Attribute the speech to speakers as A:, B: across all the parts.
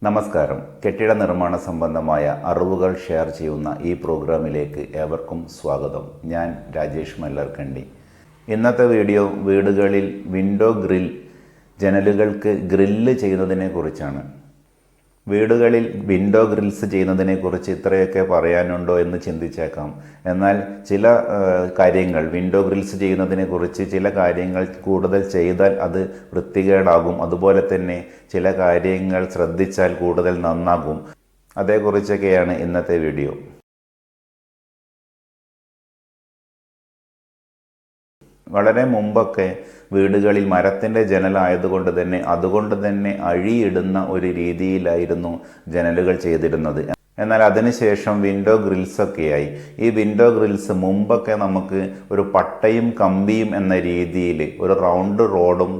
A: നമസ്കാരം. കെട്ടിട നിർമ്മാണ സംബന്ധമായ അറിവുകൾ ഷെയർ ചെയ്യുന്ന ഈ പ്രോഗ്രാമിലേക്ക് ഏവർക്കും സ്വാഗതം. ഞാൻ രാജേഷ് മല്ലർക്കണ്ടി. ഇന്നത്തെ വീഡിയോ വീടുകളിൽ വിൻഡോ ഗ്രിൽ, ജനലുകൾക്ക് ഗ്രില്ല് ചെയ്യുന്നതിനെ കുറിച്ചാണ്. വീടുകളിൽ വിൻഡോ ഗ്രിൽസ് ചെയ്യുന്നതിനെക്കുറിച്ച് ഇത്രയൊക്കെ പറയാനുണ്ടോ എന്ന് ചിന്തിച്ചേക്കാം. എന്നാൽ ചില കാര്യങ്ങൾ, വിൻഡോ ഗ്രിൽസ് ചെയ്യുന്നതിനെക്കുറിച്ച് ചില കാര്യങ്ങൾ കൂടുതൽ ചെയ്താൽ അത് വൃത്തികേടാകും. അതുപോലെ തന്നെ ചില കാര്യങ്ങൾ ശ്രദ്ധിച്ചാൽ കൂടുതൽ നന്നാകും. അതേക്കുറിച്ചൊക്കെയാണ് ഇന്നത്തെ വീഡിയോ. വളരെ മുമ്പൊക്കെ വീടുകളിൽ മരത്തിൻ്റെ ജനലായതുകൊണ്ട് തന്നെ അഴിയിടുന്ന ഒരു രീതിയിലായിരുന്നു ജനലുകൾ ചെയ്തിരുന്നത്. എന്നാൽ അതിനുശേഷം വിൻഡോ ഗ്രിൽസൊക്കെയായി. ഈ വിൻഡോ ഗ്രിൽസ് മുമ്പൊക്കെ നമുക്ക് ഒരു പട്ടയും കമ്പിയും എന്ന രീതിയിൽ ഒരു റൗണ്ട് റോഡും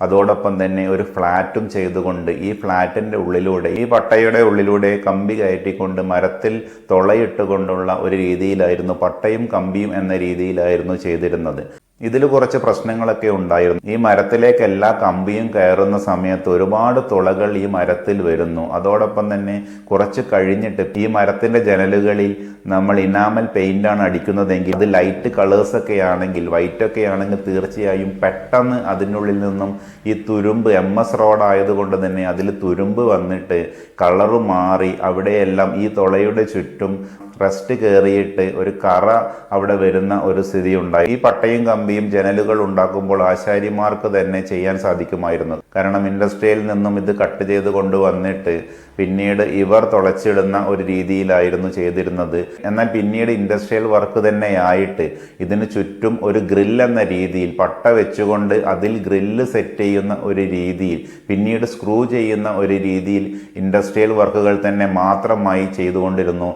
A: അതോടൊപ്പം തന്നെ ഒരു ഫ്ലാറ്റും ചെയ്തുകൊണ്ട് ഈ ഫ്ലാറ്റിൻ്റെ ഉള്ളിലൂടെ, ഈ പട്ടയുടെ ഉള്ളിലൂടെ കമ്പി കയറ്റിക്കൊണ്ട് മരത്തിൽ തുളയിട്ടുകൊണ്ടുള്ള ഒരു രീതിയിലായിരുന്നു, പട്ടയും കമ്പിയും എന്ന രീതിയിലായിരുന്നു ചെയ്തിരുന്നത്. ഇതിൽ കുറച്ച് പ്രശ്നങ്ങളൊക്കെ ഉണ്ടായിരുന്നു. ഈ മരത്തിലേക്ക് എല്ലാ കമ്പിയും കയറുന്ന സമയത്ത് ഒരുപാട് തുളകൾ ഈ മരത്തിൽ വരുന്നു. അതോടൊപ്പം തന്നെ കുറച്ച് കഴിഞ്ഞിട്ട് ഈ മരത്തിൻ്റെ ജനലുകളിൽ നമ്മൾ ഇനാമൽ പെയിൻ്റാണ് അടിക്കുന്നതെങ്കിൽ അത് ലൈറ്റ് കളേഴ്സൊക്കെ ആണെങ്കിൽ, വൈറ്റൊക്കെ ആണെങ്കിൽ തീർച്ചയായും പെട്ടെന്ന് അതിനുള്ളിൽ നിന്നും ഈ തുരുമ്പ്, MS റോഡ് ആയതുകൊണ്ട് തന്നെ അതിൽ തുരുമ്പ് വന്നിട്ട് കളറ് മാറി അവിടെയെല്ലാം ഈ തുളയുടെ ചുറ്റും റസ്റ്റ് കയറിയിട്ട് ഒരു കറ അവിടെ വരുന്ന ഒരു സ്ഥിതി ഉണ്ടായി. ഈ പട്ടയും കമ്പിയും ജനലുകൾ ഉണ്ടാക്കുമ്പോൾ ആശാരിമാർക്ക് തന്നെ ചെയ്യാൻ സാധിക്കുമായിരുന്നു. കാരണം ഇൻഡസ്ട്രിയിൽ നിന്നും ഇത് കട്ട് ചെയ്ത് കൊണ്ടുവന്നിട്ട് പിന്നീട് ഇവർ തുളച്ചിടുന്ന ഒരു രീതിയിലായിരുന്നു ചെയ്തിരുന്നത്. എന്നാൽ പിന്നീട് ഇൻഡസ്ട്രിയൽ വർക്ക് തന്നെയായിട്ട് ഇതിന് ചുറ്റും ഒരു ഗ്രില്ല് എന്ന രീതിയിൽ പട്ട വെച്ചുകൊണ്ട് അതിൽ ഗ്രില്ല് സെറ്റ് ചെയ്യുന്ന ഒരു രീതിയിൽ, പിന്നീട് സ്ക്രൂ ചെയ്യുന്ന ഒരു രീതിയിൽ ഇൻഡസ്ട്രിയൽ വർക്കുകൾ തന്നെ മാത്രമായി ചെയ്തുകൊണ്ടിരുന്നു.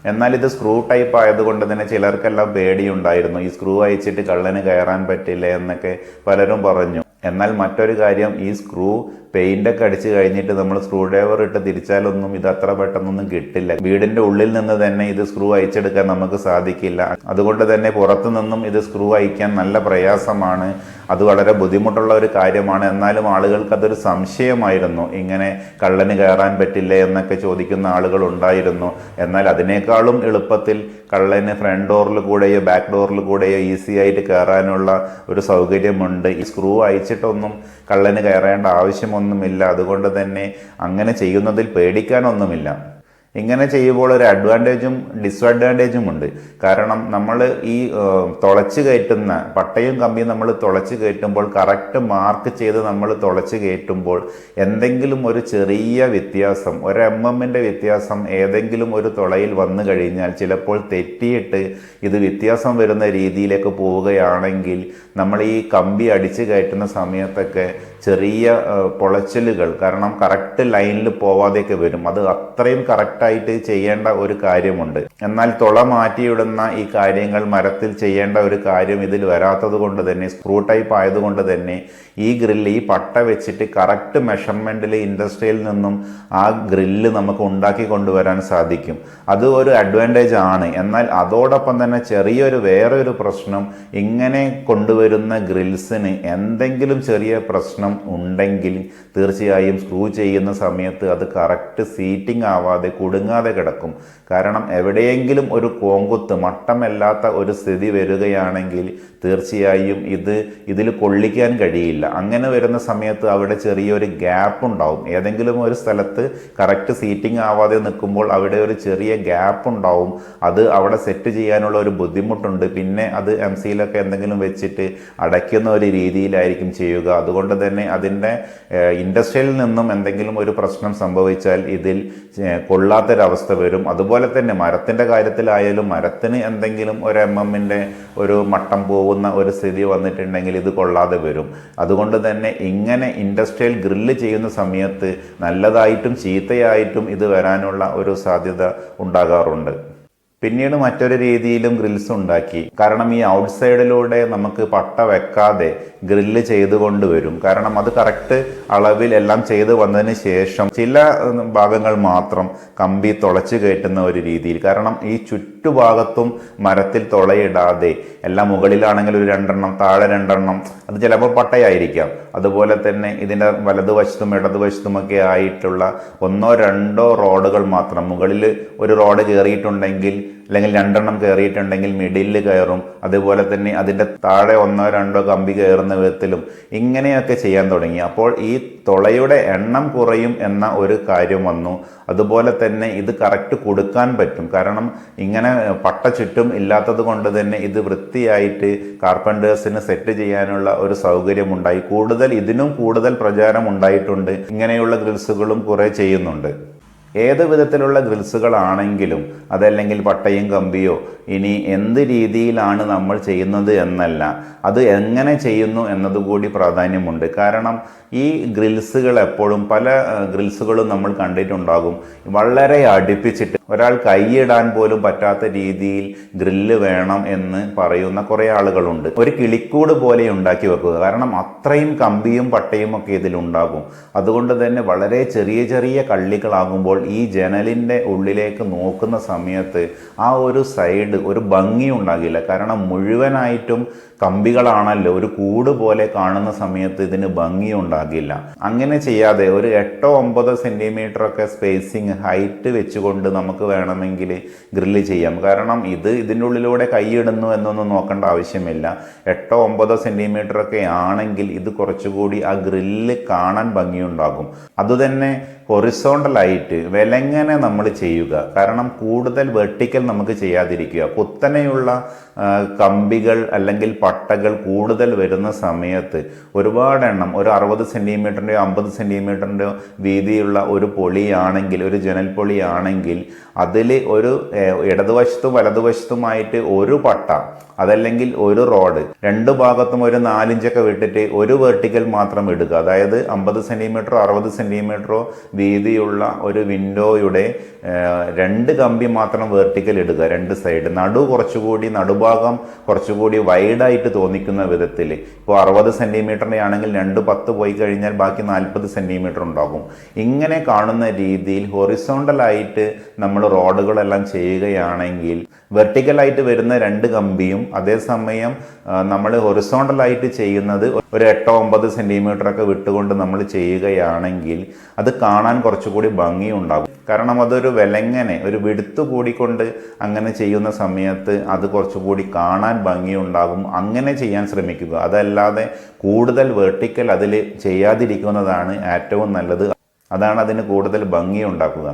A: എന്നാൽ ഇത് സ്ക്രൂ ടൈപ്പ് ആയതുകൊണ്ട് തന്നെ ചിലർക്കെല്ലാം പേടിയുണ്ടായിരുന്നു. ഈ സ്ക്രൂ അയച്ചിട്ട് കള്ളന് കയറാൻ പറ്റില്ല എന്നൊക്കെ പലരും പറഞ്ഞു. എന്നാൽ മറ്റൊരു കാര്യം, ഈ സ്ക്രൂ പെയിൻ്റൊക്കെ അടിച്ച് കഴിഞ്ഞിട്ട് നമ്മൾ സ്ക്രൂ ഡ്രൈവർ ഇട്ട് തിരിച്ചാലൊന്നും ഇത് അത്ര പെട്ടെന്നൊന്നും കിട്ടില്ല. വീടിൻ്റെ ഉള്ളിൽ നിന്ന് തന്നെ ഇത് സ്ക്രൂ അയച്ചെടുക്കാൻ നമുക്ക് സാധിക്കില്ല. അതുകൊണ്ട് തന്നെ പുറത്തു നിന്നും ഇത് സ്ക്രൂ അയക്കാൻ നല്ല പ്രയാസമാണ്. അത് വളരെ ബുദ്ധിമുട്ടുള്ള ഒരു കാര്യമാണ്. എന്നാലും ആളുകൾക്ക് അതൊരു സംശയമായിരുന്നു, ഇങ്ങനെ കള്ളന് കയറാൻ പറ്റില്ല എന്നൊക്കെ ചോദിക്കുന്ന ആളുകൾ ഉണ്ടായിരുന്നു. എന്നാൽ അതിനേക്കാളും എളുപ്പത്തിൽ കള്ളന് ഫ്രണ്ട് ഡോറിൽ കൂടെയോ ബാക്ക് ഡോറിൽ കൂടെയോ ഈസി ആയിട്ട് കയറാനുള്ള ഒരു സൗകര്യമുണ്ട്. ഈ സ്ക്രൂ അയച്ചിട്ടൊന്നും കള്ളന് കയറേണ്ട ആവശ്യമൊന്നുമില്ല. അതുകൊണ്ട് തന്നെ അങ്ങനെ ചെയ്യുന്നതിൽ പേടിക്കാനൊന്നുമില്ല. ഇങ്ങനെ ചെയ്യുമ്പോൾ ഒരു അഡ്വാൻറ്റേജും ഡിസ്അഡ്വാൻറ്റേജും ഉണ്ട്. കാരണം നമ്മൾ ഈ തുളച്ച് കയറ്റുന്ന പട്ടയും കമ്പിയും നമ്മൾ തുളച്ച് കയറ്റുമ്പോൾ കറക്റ്റ് മാർക്ക് ചെയ്ത് നമ്മൾ തുളച്ച് കയറ്റുമ്പോൾ എന്തെങ്കിലും ഒരു ചെറിയ വ്യത്യാസം, ഒരു MM-ൻ്റെ വ്യത്യാസം ഏതെങ്കിലും ഒരു തുളയിൽ വന്നു കഴിഞ്ഞാൽ ചിലപ്പോൾ തെറ്റിയിട്ട് ഇത് വ്യത്യാസം വരുന്ന രീതിയിലേക്ക് പോവുകയാണെങ്കിൽ നമ്മൾ ഈ കമ്പി അടിച്ച് കയറ്റുന്ന സമയത്തൊക്കെ ചെറിയ പൊളച്ചലുകൾ, കാരണം കറക്റ്റ് ലൈനിൽ പോവാതെയൊക്കെ വരും. അത് അത്രയും കറക്റ്റായിട്ട് ചെയ്യേണ്ട ഒരു കാര്യമുണ്ട്. എന്നാൽ തുള മാറ്റിയിടുന്ന ഈ കാര്യങ്ങൾ മരത്തിൽ ചെയ്യേണ്ട ഒരു കാര്യം ഇതിൽ വരാത്തത് കൊണ്ട് തന്നെ, സ്ക്രൂ ടൈപ്പ് ആയതുകൊണ്ട് തന്നെ ഈ ഗ്രില്ല്, ഈ പട്ട വെച്ചിട്ട് കറക്റ്റ് മെഷർമെൻറ്റിൽ ഇൻഡസ്ട്രിയിൽ നിന്നും ആ ഗ്രില്ല് നമുക്ക് ഉണ്ടാക്കി കൊണ്ടുവരാൻ സാധിക്കും. അത് ഒരു അഡ്വാൻറ്റേജ് ആണ്. എന്നാൽ അതോടൊപ്പം തന്നെ വേറൊരു പ്രശ്നം, ഇങ്ങനെ കൊണ്ടുവരുന്ന ഗ്രിൽസിന് എന്തെങ്കിലും ചെറിയ പ്രശ്നം ഉണ്ടെങ്കിൽ തീർച്ചയായും സ്ക്രൂ ചെയ്യുന്ന സമയത്ത് അത് കറക്റ്റ് സീറ്റിംഗ് ആവാതെ കുടുങ്ങാതെ കിടക്കും. കാരണം എവിടെയെങ്കിലും ഒരു കോങ്കുത്ത്, മട്ടമല്ലാത്ത ഒരു സ്ഥിതി വരികയാണെങ്കിൽ തീർച്ചയായും ഇതിൽ കൊള്ളിക്കാൻ കഴിയില്ല. അങ്ങനെ വരുന്ന സമയത്ത് അവിടെ ചെറിയൊരു ഗ്യാപ്പ് ഉണ്ടാവും. ഏതെങ്കിലും ഒരു സ്ഥലത്ത് കറക്റ്റ് സീറ്റിംഗ് ആവാതെ നിൽക്കുമ്പോൾ അവിടെ ഒരു ചെറിയ ഗ്യാപ്പ് ഉണ്ടാവും. അത് അവിടെ സെറ്റ് ചെയ്യാനുള്ള ഒരു ബുദ്ധിമുട്ടുണ്ട്. പിന്നെ അത് MC-ലൊക്കെ എന്തെങ്കിലും വെച്ചിട്ട് അടയ്ക്കുന്ന ഒരു രീതിയിലായിരിക്കും ചെയ്യുക. അതുകൊണ്ട് തന്നെ അതിൻ്റെ ഇൻഡസ്ട്രിയിൽ നിന്നും എന്തെങ്കിലും ഒരു പ്രശ്നം സംഭവിച്ചാൽ ഇതിൽ കൊള്ളാത്തൊരവസ്ഥ വരും. അതുപോലെ തന്നെ മരത്തിൻ്റെ കാര്യത്തിലായാലും മരത്തിന് എന്തെങ്കിലും ഒരു MM-ൻ്റെ ഒരു മട്ടം പോകുന്ന ഒരു സ്ഥിതി വന്നിട്ടുണ്ടെങ്കിൽ ഇത് കൊള്ളാതെ വരും. അതുകൊണ്ട് തന്നെ ഇങ്ങനെ ഇൻഡസ്ട്രിയൽ ഗ്രില്ല് ചെയ്യുന്ന സമയത്ത് നല്ലതായിട്ടും ചീത്തയായിട്ടും ഇത് വരാനുള്ള ഒരു സാധ്യത ഉണ്ടാകാറുണ്ട്. പിന്നീട് മറ്റൊരു രീതിയിലും ഗ്രിൽസ് ഉണ്ടാക്കി. കാരണം ഈ ഔട്ട് സൈഡിലൂടെ നമുക്ക് പട്ട വെക്കാതെ ഗ്രില്ല് ചെയ്തുകൊണ്ട് വരും. കാരണം അത് കറക്റ്റ് അളവിൽ എല്ലാം ചെയ്ത് വന്നതിന് ശേഷം ചില ഭാഗങ്ങൾ മാത്രം കമ്പി തുളച്ചു കയറ്റുന്ന ഒരു രീതിയിൽ. കാരണം ഈ ചുറ്റുഭാഗത്തും മരത്തിൽ തുളയിടാതെ, എല്ലാം മുകളിലാണെങ്കിൽ ഒരു 2 എണ്ണം, താഴെ 2 എണ്ണം, അത് ചിലപ്പോൾ പട്ടയായിരിക്കാം. അതുപോലെ തന്നെ ഇതിൻ്റെ വലതുവശത്തും ഇടതുവശത്തുമൊക്കെ ആയിട്ടുള്ള 1-2 റോഡുകൾ മാത്രം, മുകളിൽ ഒരു റോഡ് കയറിയിട്ടുണ്ടെങ്കിൽ അല്ലെങ്കിൽ 2 എണ്ണം കയറിയിട്ടുണ്ടെങ്കിൽ മിഡിലിൽ കയറും. അതുപോലെ തന്നെ അതിൻ്റെ താഴെ 1-2 കമ്പി കയറുന്ന വിധത്തിലും ഇങ്ങനെയൊക്കെ ചെയ്യാൻ തുടങ്ങി. അപ്പോൾ ഈ തുളയുടെ എണ്ണം കുറയും എന്ന ഒരു കാര്യം വന്നു. അതുപോലെ തന്നെ ഇത് കറക്റ്റ് കൊടുക്കാൻ പറ്റും. കാരണം ഇങ്ങനെ പട്ട ചുറ്റും ഇല്ലാത്തത് കൊണ്ട് തന്നെ ഇത് വൃത്തിയായിട്ട് കാർപ്പൻറ്റേഴ്സിന് സെറ്റ് ചെയ്യാനുള്ള ഒരു സൗകര്യമുണ്ടായി. ഇതിനും കൂടുതൽ പ്രചാരം ഉണ്ടായിട്ടുണ്ട്. ഇങ്ങനെയുള്ള ഗ്രിൽസുകളും കുറേ ചെയ്യുന്നുണ്ട്. ഏത് വിധത്തിലുള്ള ഗ്രിൽസുകളാണെങ്കിലും, അതല്ലെങ്കിൽ പട്ടയും കമ്പിയോ, ഇനി എന്ത് രീതിയിലാണ് നമ്മൾ ചെയ്യുന്നത് എന്നല്ല, അത് എങ്ങനെ ചെയ്യുന്നു എന്നതുകൂടി പ്രാധാന്യമുണ്ട്. കാരണം ഈ ഗ്രിൽസുകൾ എപ്പോഴും, പല ഗ്രിൽസുകളും നമ്മൾ കണ്ടിട്ടുണ്ടാകും, വളരെ അടുപ്പിച്ചിട്ട് ഒരാൾ കൈയിടാൻ പോലും പറ്റാത്ത രീതിയിൽ ഗ്രില്ല് വേണം എന്ന് പറയുന്ന കുറേ ആളുകളുണ്ട്. ഒരു കിളിക്കൂട് പോലെ ഉണ്ടാക്കി വെക്കുക. കാരണം അത്രയും കമ്പിയും പട്ടയും ഒക്കെ ഇതിലുണ്ടാകും. അതുകൊണ്ട് തന്നെ വളരെ ചെറിയ ചെറിയ കള്ളികളാകുമ്പോൾ ഈ ജനലിൻ്റെ ഉള്ളിലേക്ക് നോക്കുന്ന സമയത്ത് ആ ഒരു സൈഡ് ഒരു ഭംഗി ഉണ്ടാകില്ല. കാരണം മുഴുവനായിട്ടും കമ്പികളാണല്ലോ, ഒരു കൂട് പോലെ കാണുന്ന സമയത്ത് ഇതിന് ഭംഗി ഉണ്ടാകില്ല. അങ്ങനെ ചെയ്യാതെ ഒരു 8-9 സെൻറ്റിമീറ്ററൊക്കെ സ്പേസിങ്, ഹൈറ്റ് വെച്ചുകൊണ്ട് നമുക്ക് വേണമെങ്കിൽ ഗ്രില്ല് ചെയ്യാം. കാരണം ഇതിൻ്റെ ഉള്ളിലൂടെ കൈയിടുന്നു എന്നൊന്നും നോക്കേണ്ട ആവശ്യമില്ല. 8-9 സെൻറ്റിമീറ്ററൊക്കെ ആണെങ്കിൽ ഇത് കുറച്ചുകൂടി ആ ഗ്രില്ല് കാണാൻ ഭംഗിയുണ്ടാകും. അതുതന്നെ ഹൊറിസോണ്ടലായിട്ട് വിലങ്ങനെ നമ്മൾ ചെയ്യുക. കാരണം കൂടുതൽ വെർട്ടിക്കൽ നമുക്ക് ചെയ്യാതിരിക്കുക. കുത്തനെയുള്ള കമ്പികൾ അല്ലെങ്കിൽ പട്ടകൾ കൂടുതൽ വരുന്ന സമയത്ത് ഒരുപാട് എണ്ണം, ഒരു 60 സെൻറ്റിമീറ്ററിൻ്റെയോ 50 സെൻറ്റിമീറ്ററിൻ്റെയോ വീതിയുള്ള ഒരു പൊളിയാണെങ്കിൽ, ഒരു ജനൽ പൊളിയാണെങ്കിൽ അതിൽ ഒരു ഇടതുവശത്തും വലതുവശത്തുമായിട്ട് ഒരു പട്ട, അതല്ലെങ്കിൽ ഒരു റോഡ്, 2 ഭാഗത്തും ഒരു 4 ഇഞ്ചൊക്കെ വിട്ടിട്ട് ഒരു വെർട്ടിക്കൽ മാത്രം ഇടുക. അതായത് 50 സെൻറ്റിമീറ്ററോ 60 സെൻറ്റിമീറ്ററോ വീതിയുള്ള ഒരു വിൻഡോയുടെ 2 കമ്പി മാത്രം വെർട്ടിക്കൽ ഇടുക, 2 സൈഡ്. നടുഭാഗം കുറച്ചുകൂടി വൈഡായിട്ട് തോന്നിക്കുന്ന വിധത്തിൽ. ഇപ്പോൾ 60 സെൻറ്റിമീറ്ററിൻ്റെ ആണെങ്കിൽ 2-10 പോയി കഴിഞ്ഞാൽ ബാക്കി 40 സെൻറ്റിമീറ്റർ ഉണ്ടാകും. ഇങ്ങനെ കാണുന്ന രീതിയിൽ ഹൊറിസോണ്ടലായിട്ട് നമ്മൾ റോഡുകളെല്ലാം ചെയ്യുകയാണെങ്കിൽ വെർട്ടിക്കലായിട്ട് വരുന്ന 2 കമ്പിയും, അതേസമയം നമ്മൾ ഹൊറിസോണ്ടലായിട്ട് ചെയ്യുന്നത് ഒരു 8-9 സെൻറ്റിമീറ്ററൊക്കെ വിട്ടുകൊണ്ട് നമ്മൾ ചെയ്യുകയാണെങ്കിൽ അത് കാണാൻ കുറച്ചുകൂടി ഭംഗിയുണ്ടാകും. കാരണം അതൊരു വിലങ്ങനെ, ഒരു വിടുത്ത് കൂടിക്കൊണ്ട് അങ്ങനെ ചെയ്യുന്ന സമയത്ത് അത് കുറച്ചുകൂടി കാണാൻ ഭംഗിയുണ്ടാകും. അങ്ങനെ ചെയ്യാൻ ശ്രമിക്കുക. അതല്ലാതെ കൂടുതൽ വെർട്ടിക്കൽ അതിൽ ചെയ്യാതിരിക്കുന്നതാണ് ഏറ്റവും നല്ലത്. അതാണ് അതിന് കൂടുതൽ ഭംഗിയുണ്ടാക്കുക.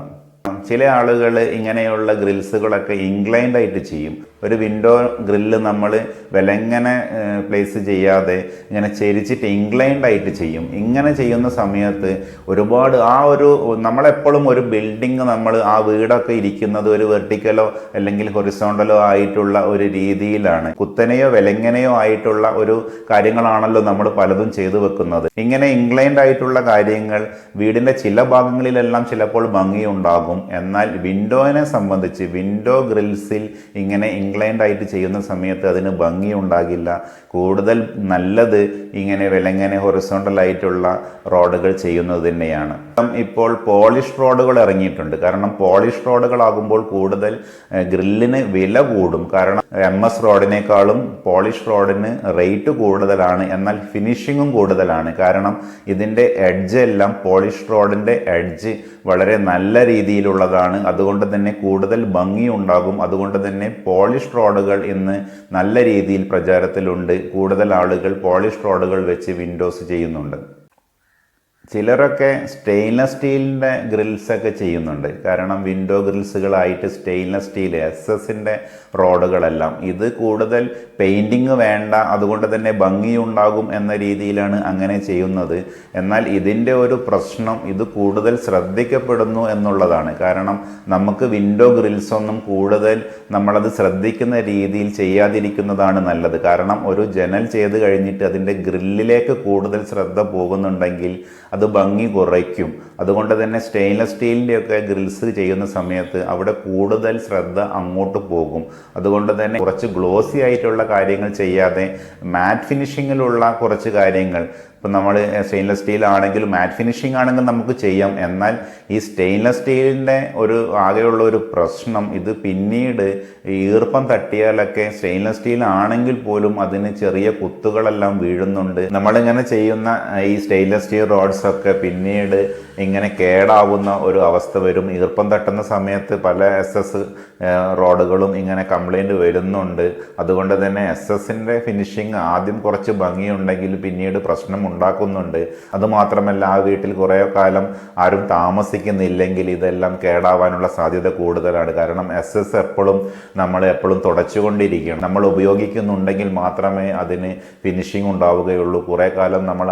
A: ചില ആളുകൾ ഇങ്ങനെയുള്ള ഗ്രിൽസുകളൊക്കെ ഇൻക്ലൈൻഡ് ആയിട്ട് ചെയ്യും. ഒരു വിൻഡോ ഗ്രില്ല് നമ്മൾ വിലങ്ങനെ പ്ലേസ് ചെയ്യാതെ ഇങ്ങനെ ചെരിച്ചിട്ട് ഇൻക്ലൈൻഡ് ആയിട്ട് ചെയ്യും. ഇങ്ങനെ ചെയ്യുന്ന സമയത്ത് ഒരുപാട് നമ്മളെപ്പോഴും ഒരു ബിൽഡിങ്, ആ വീടൊക്കെ ഇരിക്കുന്നത് ഒരു വെർട്ടിക്കലോ അല്ലെങ്കിൽ ഹൊറിസോണ്ടലോ ആയിട്ടുള്ള ഒരു രീതിയിലാണ്. കുത്തനെയോ വിലങ്ങനെയോ ആയിട്ടുള്ള ഒരു കാര്യങ്ങളാണല്ലോ നമ്മൾ പലതും ചെയ്തു വെക്കുന്നത്. ഇങ്ങനെ ഇൻക്ലൈൻഡ് ആയിട്ടുള്ള കാര്യങ്ങൾ വീടിൻ്റെ ചില ഭാഗങ്ങളിലെല്ലാം ചിലപ്പോൾ ഭംഗിയുണ്ടാകും. എന്നാൽ വിൻഡോനെ സംബന്ധിച്ച് വിൻഡോ ഗ്രിൽസിൽ ഇങ്ങനെ ഇൻക്ലൈൻഡ് ആയിട്ട് ചെയ്യുന്ന സമയത്ത് അതിന് ഭംഗി ഉണ്ടാകില്ല. കൂടുതൽ നല്ലത് ഇങ്ങനെ വിലങ്ങനെ ഹൊറിസോണ്ടൽ ആയിട്ടുള്ള റോഡുകൾ ചെയ്യുന്നത് തന്നെയാണ്. ഇപ്പോൾ പോളിഷ് റോഡുകൾ ഇറങ്ങിയിട്ടുണ്ട്. കാരണം പോളിഷ് റോഡുകളാകുമ്പോൾ കൂടുതൽ ഗ്രില്ലിന് വില കൂടും. കാരണം MS റോഡിനേക്കാളും പോളിഷ് റോഡിന് റേറ്റ് കൂടുതലാണ്, എന്നാൽ ഫിനിഷിങ്ങും കൂടുതലാണ്. കാരണം ഇതിൻ്റെ എഡ്ജ് എല്ലാം, പോളിഷ് റോഡിൻ്റെ എഡ്ജ് വളരെ നല്ല രീതിയിലുള്ളതാണ്. അതുകൊണ്ട് തന്നെ കൂടുതൽ ഭംഗി ഉണ്ടാകും. അതുകൊണ്ട് തന്നെ പോളിഷ് റോഡുകൾ ഇന്ന് നല്ല രീതിയിൽ പ്രചാരത്തിലുണ്ട്. കൂടുതൽ ആളുകൾ പോളിഷ് റോഡുകൾ വെച്ച് വിൻഡോസ് ചെയ്യുന്നുണ്ട്. ചിലരൊക്കെ സ്റ്റെയിൻലെസ് സ്റ്റീലിൻ്റെ ഗ്രിൽസൊക്കെ ചെയ്യുന്നുണ്ട്. കാരണം വിൻഡോ ഗ്രിൽസുകളായിട്ട് സ്റ്റെയിൻലെസ് സ്റ്റീൽ SS-ൻ്റെ റോഡുകളെല്ലാം, ഇത് കൂടുതൽ പെയിൻറ്റിങ് വേണ്ട, അതുകൊണ്ട് തന്നെ ഭംഗിയുണ്ടാകും എന്ന രീതിയിലാണ് അങ്ങനെ ചെയ്യുന്നത്. എന്നാൽ ഇതിൻ്റെ ഒരു പ്രശ്നം, ഇത് കൂടുതൽ ശ്രദ്ധിക്കപ്പെടുന്നു എന്നുള്ളതാണ്. കാരണം നമുക്ക് വിൻഡോ ഗ്രിൽസൊന്നും കൂടുതൽ നമ്മളത് ശ്രദ്ധിക്കുന്ന രീതിയിൽ ചെയ്യാതിരിക്കുന്നതാണ് നല്ലത്. കാരണം ഒരു ജനൽ ചെയ്ത് കഴിഞ്ഞിട്ട് അതിൻ്റെ ഗ്രില്ലിലേക്ക് കൂടുതൽ ശ്രദ്ധ പോകുന്നുണ്ടെങ്കിൽ അത് ഭംഗി കുറയ്ക്കും. അതുകൊണ്ട് തന്നെ സ്റ്റെയിൻലെസ് സ്റ്റീലിൻ്റെയൊക്കെ ഗ്രിൽസ് ചെയ്യുന്ന സമയത്ത് അവിടെ കൂടുതൽ ശ്രദ്ധ അങ്ങോട്ട് പോകും. അതുകൊണ്ട് തന്നെ കുറച്ച് ഗ്ലോസി ആയിട്ടുള്ള കാര്യങ്ങൾ ചെയ്യാതെ മാറ്റ് ഫിനിഷിങ്ങിലുള്ള കുറച്ച് കാര്യങ്ങൾ, ഇപ്പം നമ്മൾ സ്റ്റെയിൻലെസ് സ്റ്റീൽ ആണെങ്കിൽ മാറ്റ് ഫിനിഷിംഗ് ആണെങ്കിൽ നമുക്ക് ചെയ്യാം. എന്നാൽ ഈ സ്റ്റെയിൻലെസ് സ്റ്റീലിൻ്റെ ആകെയുള്ള ഒരു പ്രശ്നം, ഇത് പിന്നീട് ഈർപ്പം തട്ടിയാലൊക്കെ സ്റ്റെയിൻലെസ് സ്റ്റീൽ ആണെങ്കിൽ പോലും അതിന് ചെറിയ കുത്തുകളെല്ലാം വീഴുന്നുണ്ട്. നമ്മളിങ്ങനെ ചെയ്യുന്ന ഈ സ്റ്റെയിൻലെസ് സ്റ്റീൽ റോഡ്സ് ഒക്കെ പിന്നീട് ഇങ്ങനെ കേടാവുന്ന ഒരു അവസ്ഥ വരും. ഈർപ്പം തട്ടുന്ന സമയത്ത് പല SS റോഡുകളും ഇങ്ങനെ കംപ്ലൈൻറ്റ് വരുന്നുണ്ട്. അതുകൊണ്ട് തന്നെ SS ഫിനിഷിങ് ആദ്യം കുറച്ച് ഭംഗിയുണ്ടെങ്കിൽ പിന്നീട് പ്രശ്നം ഉണ്ടാക്കുന്നുണ്ട്. അതുമാത്രമല്ല, ആ വീട്ടിൽ കുറേ കാലം ആരും താമസിക്കുന്നില്ലെങ്കിൽ ഇതെല്ലാം കേടാവാനുള്ള സാധ്യത കൂടുതലാണ്. കാരണം SS നമ്മൾ എപ്പോഴും തുടച്ചുകൊണ്ടിരിക്കണം. നമ്മൾ ഉപയോഗിക്കുന്നുണ്ടെങ്കിൽ മാത്രമേ അതിന് ഫിനിഷിംഗ് ഉണ്ടാവുകയുള്ളൂ. കുറേ കാലം നമ്മൾ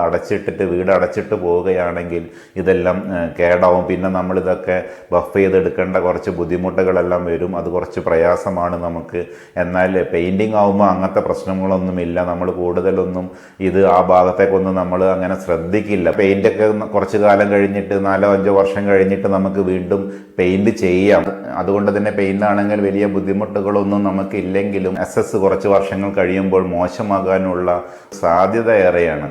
A: വീട് അടച്ചിട്ട് പോവുകയാണെങ്കിൽ ഇതെല്ലാം കേടാവും. പിന്നെ നമ്മളിതൊക്കെ ബഫ് ചെയ്തെടുക്കേണ്ട കുറച്ച് ബുദ്ധിമുട്ടുകളെല്ലാം വരും. അത് കുറച്ച് പ്രയാസമാണ് നമുക്ക്. എന്നാൽ പെയിൻറ്റിങ് ആകുമ്പോൾ അങ്ങനത്തെ പ്രശ്നങ്ങളൊന്നുമില്ല. നമ്മൾ കൂടുതലൊന്നും ആ ഭാഗത്തേക്കൊന്നും നമ്മൾ അങ്ങനെ ശ്രദ്ധിക്കില്ല. പെയിൻ്റൊക്കെ കുറച്ച് കാലം കഴിഞ്ഞിട്ട് 4-5 വർഷം കഴിഞ്ഞിട്ട് നമുക്ക് വീണ്ടും പെയിൻറ് ചെയ്യാം. അതുകൊണ്ട് തന്നെ പെയിൻ്റാണെങ്കിൽ വലിയ ബുദ്ധിമുട്ടുകളൊന്നും നമുക്ക് ഇല്ലെങ്കിലും SS കുറച്ച് വർഷങ്ങൾ കഴിയുമ്പോൾ മോശമാകാനുള്ള സാധ്യത ഏറെയാണ്.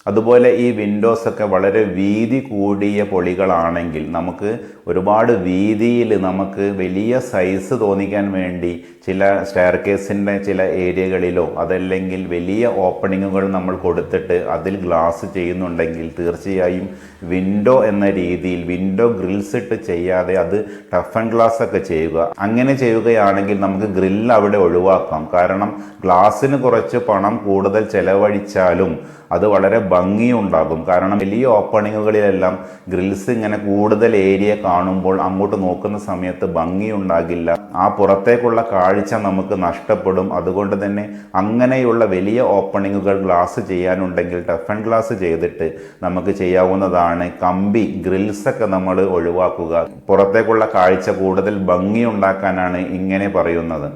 A: അതുപോലെ ഈ വിൻഡോസൊക്കെ വളരെ വീതി കൂടിയ പൊളികളാണെങ്കിൽ നമുക്ക് ഒരുപാട് വീതിയിൽ നമുക്ക് വലിയ സൈസ് തോന്നിക്കാൻ വേണ്ടി ചില സ്റ്റെയർകേസിൻ്റെ ചില ഏരിയകളിലോ അതല്ലെങ്കിൽ വലിയ ഓപ്പണിങ്ങുകൾ നമ്മൾ കൊടുത്തിട്ട് അതിൽ ഗ്ലാസ് ചെയ്യുന്നുണ്ടെങ്കിൽ തീർച്ചയായും വിൻഡോ എന്ന രീതിയിൽ വിൻഡോ ഗ്രിൽസ് ഇട്ട് ചെയ്യാതെ അത് ടഫ് ആൻഡ് ഗ്ലാസ് ഒക്കെ ചെയ്യുക. അങ്ങനെ ചെയ്യുകയാണെങ്കിൽ നമുക്ക് ഗ്രില്ല് അവിടെ ഒഴിവാക്കാം. കാരണം ഗ്ലാസ്സിന് കുറച്ച് പണം കൂടുതൽ ചെലവഴിച്ചാലും അത് വളരെ ഭംഗിയുണ്ടാകും. കാരണം വലിയ ഓപ്പണിങ്ങുകളിലെല്ലാം ഗ്രിൽസ് ഇങ്ങനെ കൂടുതൽ ഏരിയ കാണുമ്പോൾ അങ്ങോട്ട് നോക്കുന്ന സമയത്ത് ഭംഗിയുണ്ടാകില്ല. ആ പുറത്തേക്കുള്ള കാഴ്ച നമുക്ക് നഷ്ടപ്പെടും. അതുകൊണ്ട് തന്നെ അങ്ങനെയുള്ള വലിയ ഓപ്പണിങ്ങുകൾ ഗ്ലാസ് ചെയ്യാനുണ്ടെങ്കിൽ ടഫ് ആൻഡ് ഗ്ലാസ് ചെയ്തിട്ട് നമുക്ക് ചെയ്യാവുന്നതാണ്. കമ്പി ഗ്രിൽസൊക്കെ നമ്മൾ ഒഴിവാക്കുക. പുറത്തേക്കുള്ള കാഴ്ച കൂടുതൽ ഭംഗിയുണ്ടാക്കാനാണ് ഇങ്ങനെ പറയുന്നത്.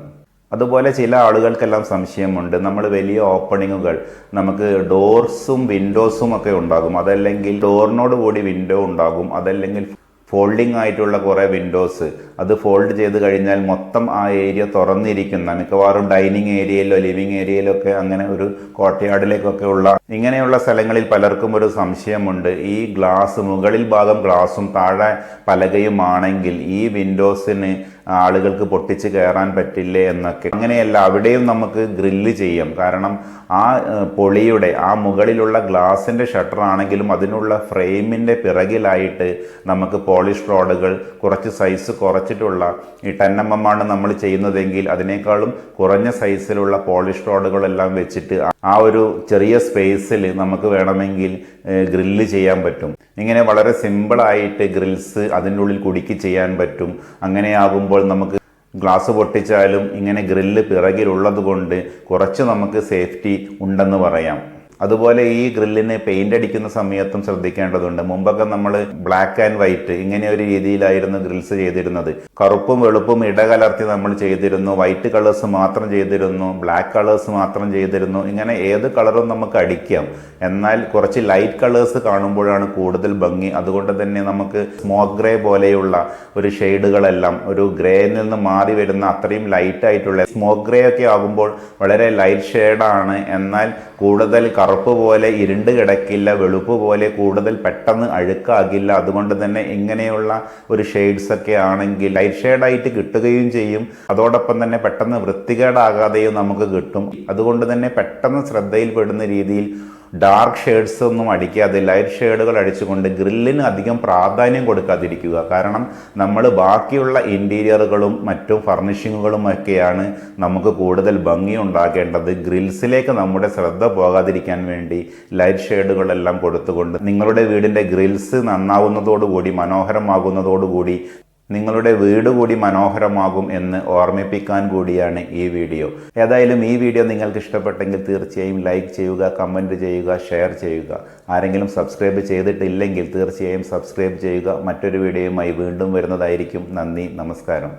A: അതുപോലെ ചില ആളുകൾക്കെല്ലാം സംശയമുണ്ട്, നമ്മൾ വലിയ ഓപ്പണിങ്ങുകൾ നമുക്ക് ഡോർസും വിൻഡോസും ഒക്കെ ഉണ്ടാകും. അതല്ലെങ്കിൽ ഡോറിനോട് കൂടി വിൻഡോ ഉണ്ടാകും. അതല്ലെങ്കിൽ ഫോൾഡിംഗ് ആയിട്ടുള്ള കുറേ വിൻഡോസ്, അത് ഫോൾഡ് ചെയ്ത് കഴിഞ്ഞാൽ മൊത്തം ആ ഏരിയ തുറന്നിരിക്കുന്ന, മിക്കവാറും ഡൈനിങ് ഏരിയയിലോ ലിവിങ് ഏരിയയിലോ ഒക്കെ അങ്ങനെ ഒരു കോർട്ട്യാർഡിലേക്കൊക്കെ ഉള്ള ഇങ്ങനെയുള്ള സ്ഥലങ്ങളിൽ പലർക്കും ഒരു സംശയമുണ്ട്. ഈ ഗ്ലാസ് മുകളിൽ ഭാഗം ഗ്ലാസും താഴെ പലകയുമാണെങ്കിൽ ഈ വിൻഡോസിന് ആളുകൾക്ക് പൊട്ടിച്ച് കയറാൻ പറ്റില്ലേ എന്നൊക്കെ. അങ്ങനെയല്ല, അവിടെയും നമുക്ക് ഗ്രില്ല് ചെയ്യാം. കാരണം ആ പൊളിയുടെ ആ മുകളിലുള്ള ഗ്ലാസിൻ്റെ ഷട്ടർ ആണെങ്കിലും അതിനുള്ള ഫ്രെയിമിൻ്റെ പിറകിലായിട്ട് നമുക്ക് പോളിഷ് റോഡുകൾ കുറച്ച് സൈസ് കുറച്ചിട്ടുള്ള ഈ 10mm ആണ് നമ്മൾ ചെയ്യുന്നതെങ്കിൽ അതിനേക്കാളും കുറഞ്ഞ സൈസിലുള്ള പോളിഷ് റോഡുകളെല്ലാം വെച്ചിട്ട് ആ ഒരു ചെറിയ സ്പേസിൽ നമുക്ക് വേണമെങ്കിൽ ഗ്രില്ല് ചെയ്യാൻ പറ്റും. ഇങ്ങനെ വളരെ സിമ്പിളായിട്ട് ഗ്രിൽസ് അതിൻ്റെ ഉള്ളിൽ കുടുക്കി ചെയ്യാൻ പറ്റും. അങ്ങനെയാകുമ്പോൾ നമുക്ക് ഗ്ലാസ് പൊട്ടിച്ചാലും ഇങ്ങനെ ഗ്രില്ല് പിറകിലുള്ളത് കൊണ്ട് കുറച്ച് നമുക്ക് സേഫ്റ്റി ഉണ്ടെന്ന് പറയാം. അതുപോലെ ഈ ഗ്രില്ലിന് പെയിൻ്റ് അടിക്കുന്ന സമയത്തും ശ്രദ്ധിക്കേണ്ടതുണ്ട്. മുമ്പൊക്കെ നമ്മൾ ബ്ലാക്ക് ആൻഡ് വൈറ്റ് ഇങ്ങനെ ഒരു രീതിയിലായിരുന്നു ഗ്രിൽസ് ചെയ്തിരുന്നത്. കറുപ്പും വെളുപ്പും ഇടകലർത്തി നമ്മൾ ചെയ്തിരുന്നു. വൈറ്റ് കളേഴ്സ് മാത്രം ചെയ്തിരുന്നു, ബ്ലാക്ക് കളേഴ്സ് മാത്രം ചെയ്തിരുന്നു. ഇങ്ങനെ ഏത് കളറും നമുക്ക് അടിക്കാം. എന്നാൽ കുറച്ച് ലൈറ്റ് കളേഴ്സ് കാണുമ്പോഴാണ് കൂടുതൽ ഭംഗി. അതുകൊണ്ട് തന്നെ നമുക്ക് സ്മോക്ക് ഗ്രേ പോലെയുള്ള ഒരു ഷെയ്ഡുകളെല്ലാം ഒരു ഗ്രേയിൽ നിന്ന് മാറി വരുന്ന അത്രയും ലൈറ്റ് ആയിട്ടുള്ള സ്മോക്ക് ഗ്രേ ഒക്കെ ആകുമ്പോൾ വളരെ ലൈറ്റ് ഷെയ്ഡാണ്. എന്നാൽ കൂടുതൽ കറുപ്പ് പോലെ ഇരുണ്ട് കിടക്കില്ല, വെളുപ്പ് പോലെ കൂടുതൽ പെട്ടെന്ന് അഴുക്കാകില്ല. അതുകൊണ്ട് തന്നെ ഇങ്ങനെയുള്ള ഒരു ഷെയ്ഡ്സ് ഒക്കെ ആണെങ്കിൽ ലൈറ്റ് ഷെയ്ഡായിട്ട് കിട്ടുകയും ചെയ്യും. അതോടൊപ്പം തന്നെ പെട്ടെന്ന് വൃത്തികേടാകാതെയും നമുക്ക് കിട്ടും. അതുകൊണ്ട് തന്നെ പെട്ടെന്ന് ശ്രദ്ധയിൽപ്പെടുന്ന രീതിയിൽ ഡാർക്ക് ഷെയ്ഡ്സ് ഒന്നും അടിക്കാതെ ലൈറ്റ് ഷെയ്ഡുകൾ അടിച്ചുകൊണ്ട് ഗ്രില്ലിന് അധികം പ്രാധാന്യം കൊടുക്കാതിരിക്കുക. കാരണം നമ്മൾ ബാക്കിയുള്ള ഇൻറ്റീരിയറുകളും മറ്റും ഫർണിഷിങ്ങുകളും ഒക്കെയാണ് നമുക്ക് കൂടുതൽ ഭംഗി ഉണ്ടാക്കേണ്ടത്. ഗ്രിൽസിലേക്ക് നമ്മുടെ ശ്രദ്ധ പോകാതിരിക്കാൻ വേണ്ടി ലൈറ്റ് ഷെയ്ഡുകളെല്ലാം കൊടുത്തുകൊണ്ട് നിങ്ങളുടെ വീടിൻ്റെ ഗ്രിൽസ് നന്നാവുന്നതോടുകൂടി മനോഹരമാകുന്നതോടുകൂടി നിങ്ങളുടെ വീട് കൂടി മനോഹരമാകും എന്ന് ഓർമ്മിപ്പിക്കാൻ കൂടിയാണ് ഈ വീഡിയോ. ഏതായാലും ഈ വീഡിയോ നിങ്ങൾക്ക് ഇഷ്ടപ്പെട്ടെങ്കിൽ തീർച്ചയായും ലൈക്ക് ചെയ്യുക, കമൻറ്റ് ചെയ്യുക, ഷെയർ ചെയ്യുക. ആരെങ്കിലും സബ്സ്ക്രൈബ് ചെയ്തിട്ടില്ലെങ്കിൽ തീർച്ചയായും സബ്സ്ക്രൈബ് ചെയ്യുക. മറ്റൊരു വീഡിയോയുമായി വീണ്ടും വരുന്നതായിരിക്കും. നന്ദി, നമസ്കാരം.